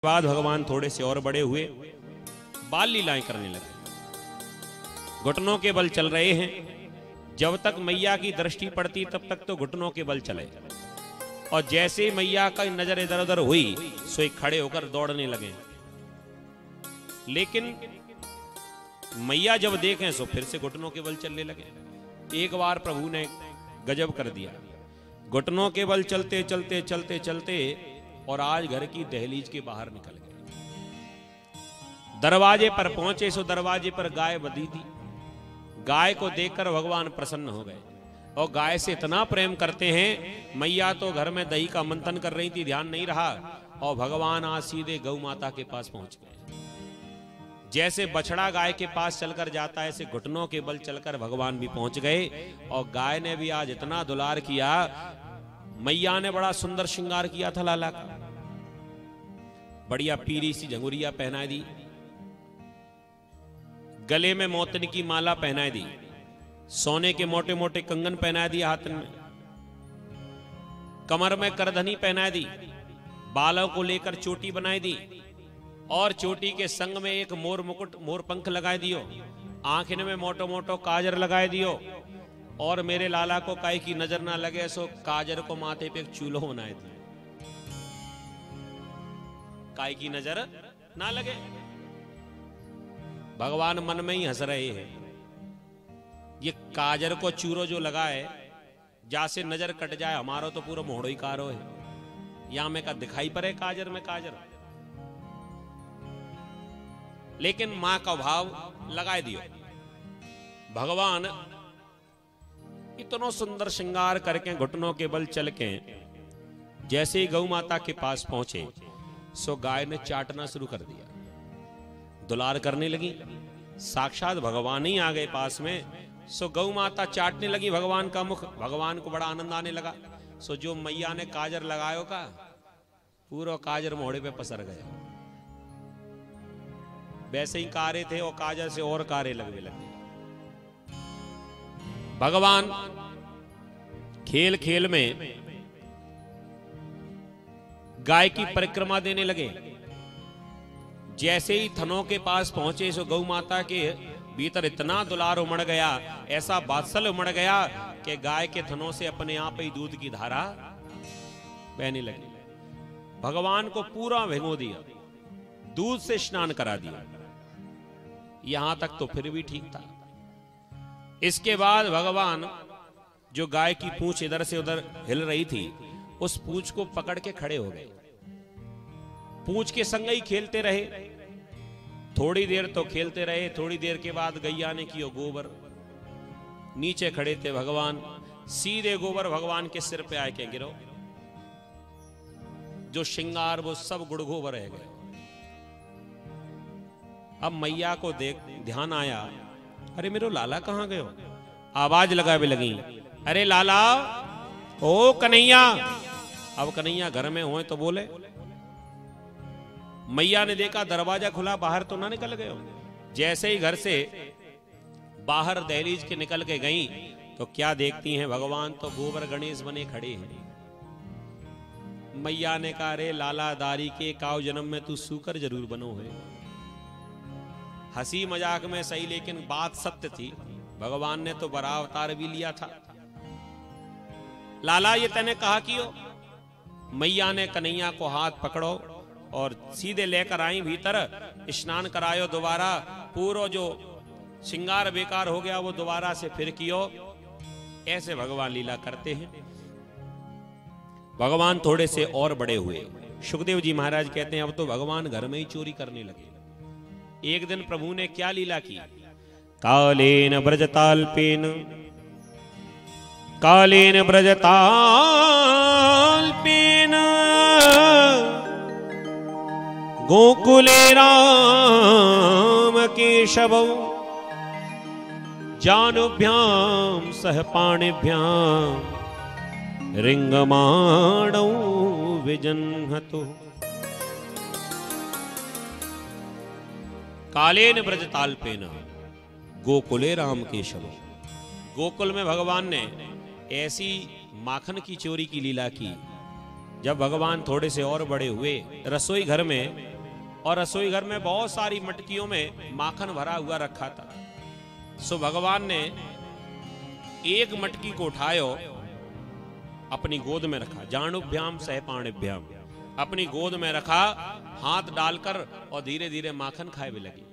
बाद भगवान थोड़े से और बड़े हुए, बाल लीलाएं करने लगे, घुटनों के बल चल रहे हैं। जब तक मैया की दृष्टि पड़ती तब तक तो घुटनों के बल चले, और जैसे मैया का नजर इधर उधर हुई सो एक खड़े होकर दौड़ने लगे। लेकिन मैया जब देखें सो फिर से घुटनों के बल चलने लगे। एक बार प्रभु ने गजब कर दिया, घुटनों के बल चलते चलते चलते चलते और आज घर की दहलीज के बाहर निकल गए। दरवाजे पर पहुंचे सो दरवाजे पर गाय बंधी थी। गाय को देखकर भगवान प्रसन्न हो गए और गाय से इतना प्रेम करते हैं। मैया तो घर में दही का मंथन कर रही थी, ध्यान नहीं रहा, और भगवान आज सीधे गौ माता के पास पहुंच गए। जैसे बछड़ा गाय के पास चलकर जाता है, ऐसे घुटनों के बल चलकर भगवान भी पहुंच गए। और गाय ने भी आज इतना दुलार किया। मैया ने बड़ा सुंदर श्रृंगार किया था लाला का, बढ़िया पीली सी झंगुरिया पहना दी, गले में मोतिन की माला पहना दी, सोने के मोटे मोटे कंगन पहना दिए हाथ में, कमर में करधनी पहना दी, बालों को लेकर चोटी बनाई दी, और चोटी के संग में एक मोर मुकुट मोर पंख लगाए दियो, आंखिन में मोटो मोटो काजर लगाए दियो, और मेरे लाला को काई की नजर ना लगे सो काजर को माथे पे एक चूल्हो बनाए दियो, काई की नजर ना लगे। भगवान मन में ही हंस रहे हैं, ये काजर को चूरो जो लगाए जासे नजर कट जाए, हमारा तो पूरा मोहड़ो ही कारो है, यहां में का दिखाई पड़े काजर में काजर। लेकिन मां का भाव लगाए दियो। भगवान इतना सुंदर श्रृंगार करके घुटनों के बल चल के जैसे ही गौ माता के पास पहुंचे सो गाय ने चाटना शुरू कर दिया, दुलार करने लगी। साक्षात भगवान ही आ गए पास में, सो गौ माता चाटने लगी भगवान का मुख। भगवान को बड़ा आनंद आने लगा। सो जो मैया ने काजर लगायो का पूरा काजर मोहड़े पे पसर गया। वैसे ही कारे थे और काजर से और कारे लगने लगे। भगवान खेल खेल में गाय की परिक्रमा देने लगे। जैसे ही थनों के पास पहुंचे सो गौ माता के भीतर इतना दुलार उमड़ गया, ऐसा बात्सल्य उमड़ गया कि गाय के थनों से अपने आप ही दूध की धारा बहने लगी। भगवान को पूरा भिगो दिया, दूध से स्नान करा दिया। यहां तक तो फिर भी ठीक था। इसके बाद भगवान जो गाय की पूंछ इधर से उधर हिल रही थी, उस पूंछ को पकड़ के खड़े हो गए। पूंछ के संग ही खेलते रहे। थोड़ी देर तो खेलते रहे, थोड़ी देर के बाद गैया ने किया गोबर। नीचे खड़े थे भगवान, सीधे गोबर भगवान के सिर पे आके गिरो। जो श्रृंगार वो सब गुड़गोबर रह गए। अब मैया को देख ध्यान आया, अरे मेरो लाला कहां गयो? आवाज लगावे लगी, अरे लाला, ओ कन्हैया। अब कन्हैया घर में हो तो बोले। मैया ने देखा दरवाजा खुला, बाहर तो ना निकल गए। जैसे ही घर से बाहर दहलीज के निकल के गई तो क्या देखती हैं, भगवान तो गोबर गणेश बने खड़े हैं। मैया ने कहा, रे लाला दारी के काव जन्म में तू सूकर जरूर बनो है। हंसी मजाक में सही, लेकिन बात सत्य थी। भगवान ने तो बड़ा अवतार भी लिया था। लाला ये तने कहा कियो। मैया ने कन्हैया को हाथ पकड़ो और सीधे लेकर आई भीतर, स्नान करायो दोबारा। पूरा जो श्रृंगार बेकार हो गया वो दोबारा से फिर कियो। ऐसे भगवान लीला करते हैं। भगवान थोड़े से और बड़े हुए। सुखदेव जी महाराज कहते हैं अब तो भगवान घर में ही चोरी करने लगे। एक दिन प्रभु ने क्या लीला की, कालेन ब्रजताल्पेन, कालेन ब्रजताल्पेन गोकुले राम केशवौ जानुभ्याम सह पाणिभ्याम रिंगमाणौ विजन्हतु। कालेन ब्रजताल्पेन गोकुले राम केशव। गोकुल में भगवान ने ऐसी माखन की चोरी की लीला की। जब भगवान थोड़े से और बड़े हुए, रसोई घर में और रसोई घर में बहुत सारी मटकियों में माखन भरा हुआ रखा था। सो भगवान ने एक मटकी को उठायो, अपनी गोद में रखा, जानुभ्याम सह पाणिभ्याम, अपनी गोद में रखा, हाथ डालकर और धीरे धीरे माखन खाए भी लगी।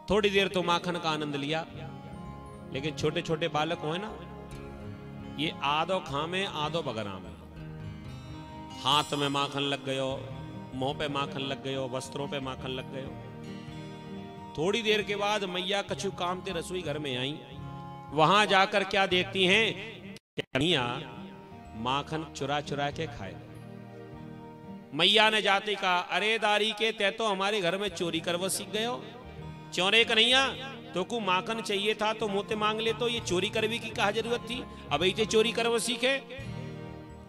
थोड़ी देर तो माखन का आनंद लिया, लेकिन छोटे छोटे बालक हो ना, ये आधो खामे आधो बगरामे, हाथ में माखन लग गयो, मुंह पे माखन लग गयो, वस्त्रों पे माखन लग गयो। थोड़ी देर के बाद मैया कछु काम ते रसोई घर में आई। वहां जाकर क्या देखती हैं, कन्हैया माखन चुरा चुरा के खाए। मैया ने जाते कहा, अरे दारी के तै तो हमारे घर में चोरी करवो सीख गयो। चोरे कन्हैया, तो को माखन चाहिए था तो मुंह ते मांग ले, तो ये चोरी करवी की क्या जरूरत थी, अब इसे चोरी करवो सीखे।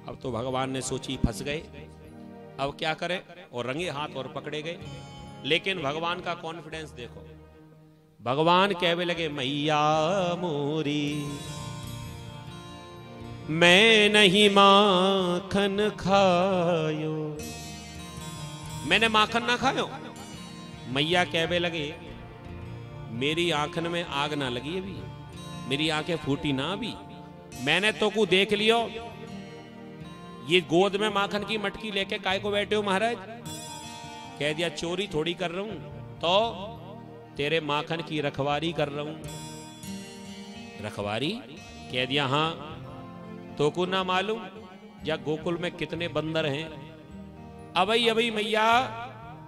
अब तो भगवान ने सोची फंस गए, अब क्या करें, और रंगे हाथ और पकड़े गए। लेकिन भगवान का कॉन्फिडेंस देखो, भगवान कहने लगे, मैया मोरी मैं नहीं माखन खायो, मैंने माखन ना खायो। मैया कहने लगे, मेरी आंखन में आग ना लगी अभी, मेरी आंखें फूटी ना अभी, मैंने तो को देख लियो, ये गोद में माखन की मटकी लेके काय को बैठे हो महाराज। कह दिया, चोरी थोड़ी कर रहा हूं, तो तेरे माखन की रखवारी कर रहा हूं। रखवारी? कह दिया, हां, तो को ना मालूम या गोकुल में कितने बंदर हैं। अभी मैया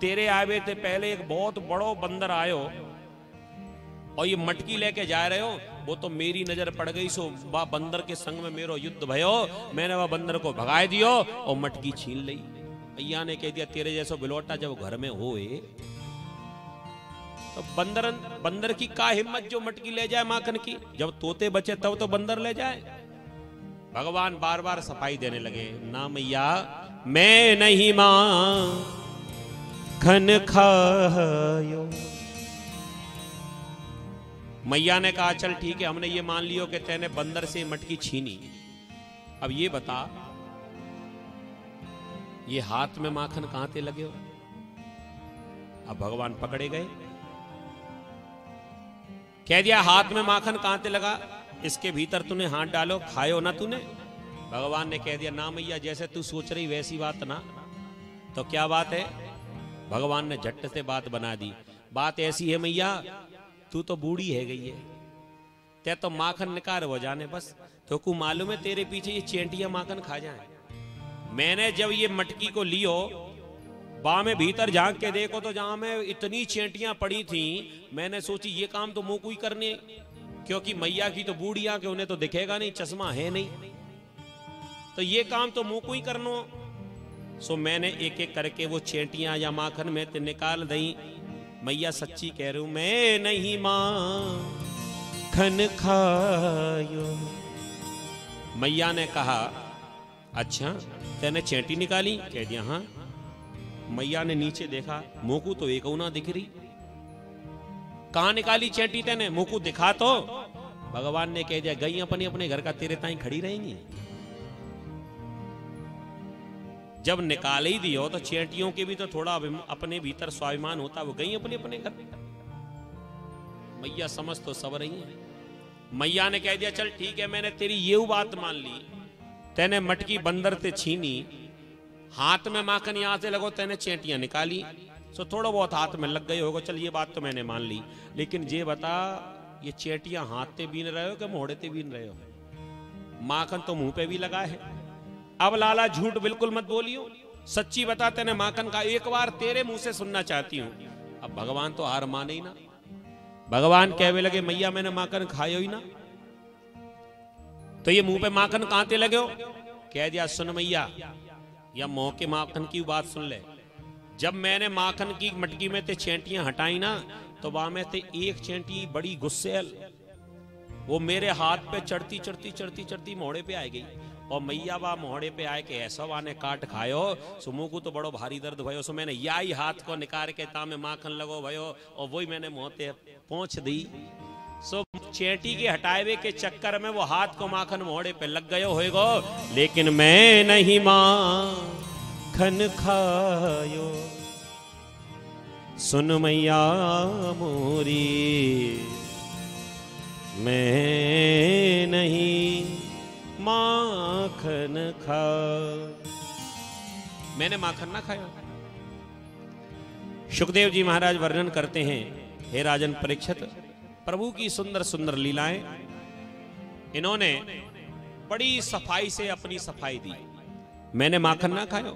तेरे आवे थे पहले एक बहुत बड़ो बंदर आयो, और ये मटकी लेके जा रहे हो, वो तो मेरी नजर पड़ गई, सो वह बंदर के संग में मेरो युद्ध भयो, मैंने वह बंदर को भगाए दियो और मटकी छीन ली। मैया ने कह दिया, तेरे जैसा बिलोटा जब घर में होए तो बंदर की का हिम्मत जो मटकी ले जाए माखन की, जब तोते बचे तब तो बंदर ले जाए। भगवान बार बार सफाई देने लगे, ना मैया मैं नहीं माखन खायो। मैया ने कहा, चल ठीक है, हमने ये मान लियो कि तेने बंदर से मटकी छीनी, अब ये बता, ये हाथ में माखन कहां ते लगे हो। अब भगवान पकड़े गए, कह दिया, हाथ में माखन कहां ते लगा, इसके भीतर तूने हाथ डालो, खायो ना तूने। भगवान ने कह दिया, ना मैया, जैसे तू सोच रही वैसी बात ना। तो क्या बात है? भगवान ने झट से बात बना दी। बात ऐसी है मैया, तू तो बूढ़ी है गई है, ते तो माखन निकार हो जाने बस, तो को मालूम है तेरे पीछे ये चेंटियां माखन खा जाए। मैंने जब ये मटकी को लियो, बा में भीतर झांक के देखो तो जहां में इतनी चेंटियां पड़ी थी, मैंने सोची ये काम तो मुंह को ही करने, क्योंकि मैया की तो बूढ़ियां के उन्हें तो दिखेगा नहीं, चश्मा है नहीं, तो ये काम तो मुंह को ही करनो। सो मैंने एक एक करके वो चेंटियां या माखन में ते निकाल दई। मैया सच्ची कह रही हूं, मैं नहीं माखन खायो। मैया ने कहा, अच्छा तेने चेंटी निकाली? कह दिया, हाँ। मैया ने नीचे देखा, मुंह को तो एक ना दिख रही, कहां निकाली चेंटी तेने, मुंह को दिखा तो। भगवान ने कह दिया, गई अपने अपने घर का तेरे ताई खड़ी रहेंगी। जब निकाल ही दियो तो चेंटियों के भी तो थोड़ा अपने भीतर स्वाभिमान होता, वो गई अपने अपने घर। मैया समझ तो सब रही है। मैया ने कह दिया, चल ठीक है, मैंने तेरी ये बात मान ली, तेने मटकी बंदर से छीनी, हाथ में माखन यहां से लगो, तेने चेंटियां निकाली, सो थोड़ा बहुत हाथ में लग गई होगा, चल ये बात तो मैंने मान ली। लेकिन ये बता, ये चेंटियां हाथ से बीन रहे हो कि मोहड़े से बीन रहे हो? माखन तो मुंह पे भी लगा है। अब लाला झूठ बिल्कुल मत बोलियो, सच्ची बता, तेने माखन का एक बार तेरे मुंह से सुनना चाहती हूं। अब भगवान तो हार माने ही ना। भगवान कहने लगे, मैया मैंने माखन खायो ही ना, तो ये मुंह पे माखन कहां ते लगे हो? कह दिया, सुन मैया, या मुंह के माखन की बात सुन ले। जब मैंने माखन की मटकी में ते चेंटियां हटाई ना, तो वहां में ते एक चेंटी बड़ी गुस्सेल, वो मेरे हाथ पे चढ़ती चढ़ती चढ़ती चढ़ती मोहड़े पे आ गई, और मैया बा मोहड़े पे आए के ऐसा वाने काट खायो, सो मुंह को तो बड़ो भारी दर्द भयो। सो मैंने याई हाथ को निकाल के तामे माखन लगो भयो, और वही मैंने मुंहते पहुंच दी। सो चेंटी के हटावे के चक्कर में वो हाथ को माखन मोहड़े पे लग गयो होएगो, लेकिन मैं नहीं माखन खायो। सुन मैया मोरी, मैं नहीं माखन खा। मैंने माखन ना खाया। सुखदेव जी महाराज वर्णन करते हैं, हे राजन परीक्षित, प्रभु की सुंदर सुंदर लीलाएं, इन्होंने बड़ी सफाई से अपनी सफाई दी। मैंने माखन ना खाया।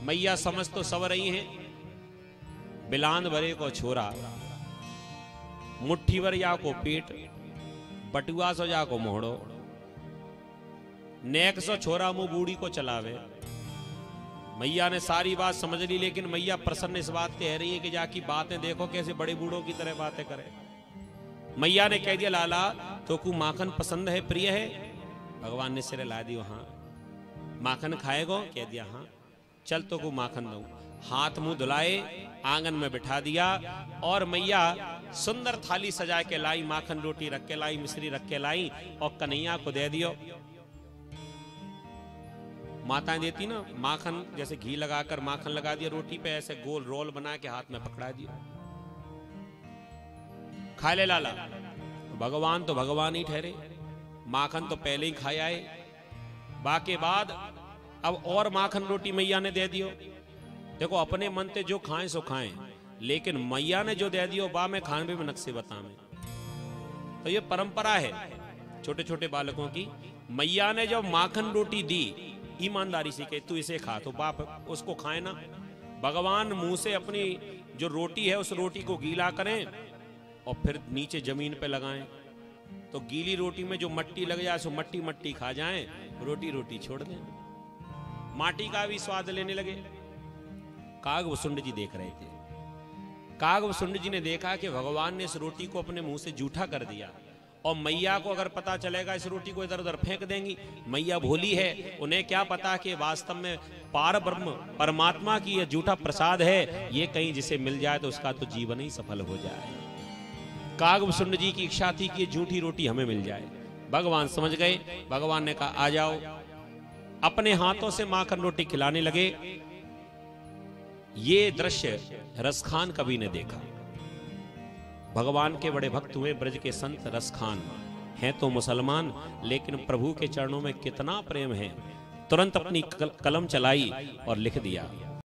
मैया समझ तो सब रही हैं, बिलांद भरे को छोरा, मुट्ठी भर या को पेट, बटुआ सो जा को मोहड़ो, नेक सो छोरा मुंह बूढ़ी को चलावे। मैया ने सारी बात समझ ली, लेकिन मैया प्रसन्न इस बात कह रही है कि जाकी बातें देखो कैसे बड़े बूढ़ों की तरह बातें करे। मैया ने कह दिया, लाला तो को माखन पसंद है, प्रिय है? भगवान ने सिर ला दी, हाँ। माखन खाएगो? कह दिया हाँ। चल तो को माखन दऊं। हाथ मुंह धुलाए, आंगन में बिठा दिया, और मैया सुंदर थाली सजा के लाई, माखन रोटी रख के लाई, मिश्री रख के लाई, और कन्हैया को दे दियो। माताएं देती ना माखन, जैसे घी लगाकर माखन लगा दिया रोटी पे, ऐसे गोल रोल बना के हाथ में पकड़ा दिया, खा ले लाला। भगवान तो भगवान ही ठहरे, माखन तो पहले ही खाया है। बाके बाद अब और माखन रोटी मैया ने दे दियो। देखो अपने मन से जो खाएं सो खाएं, लेकिन मैया ने जो दे दियो बा में खाने में नक्शे बतावे। तो ये परंपरा है छोटे छोटे बालकों की। मैया ने जब माखन रोटी दी, ईमानदारी से कहे तू इसे खा, तो बाप उसको खाए ना। भगवान मुंह से अपनी जो रोटी है उस रोटी को गीला करें और फिर नीचे जमीन पे लगाएं, तो गीली रोटी में जो मट्टी लग जाए सो मट्टी मट्टी खा जाएं, रोटी रोटी छोड़ दें। माटी का भी स्वाद लेने लगे। कागभुसुंड जी देख रहे थे। कागभुसुंड जी ने देखा कि भगवान ने इस रोटी को अपने मुंह से जूठा कर दिया, और मैया को अगर पता चलेगा इस रोटी को इधर उधर फेंक देंगी। मैया भोली है, उन्हें क्या पता कि वास्तव में पार ब्रह्म परमात्मा की यह जूठा प्रसाद है, ये कहीं जिसे मिल जाए तो उसका तो जीवन ही सफल हो जाए। कागभुसुंड जी की इच्छा थी कि जूठी रोटी हमें मिल जाए। भगवान समझ गए। भगवान ने कहा आ जाओ। अपने हाथों से माखन रोटी खिलाने लगे। ये दृश्य रसखान कवि ने देखा। भगवान के बड़े भक्त हुए ब्रज के संत रसखान, हैं तो मुसलमान, लेकिन प्रभु के चरणों में कितना प्रेम है। तुरंत अपनी कलम चलाई और लिख दिया,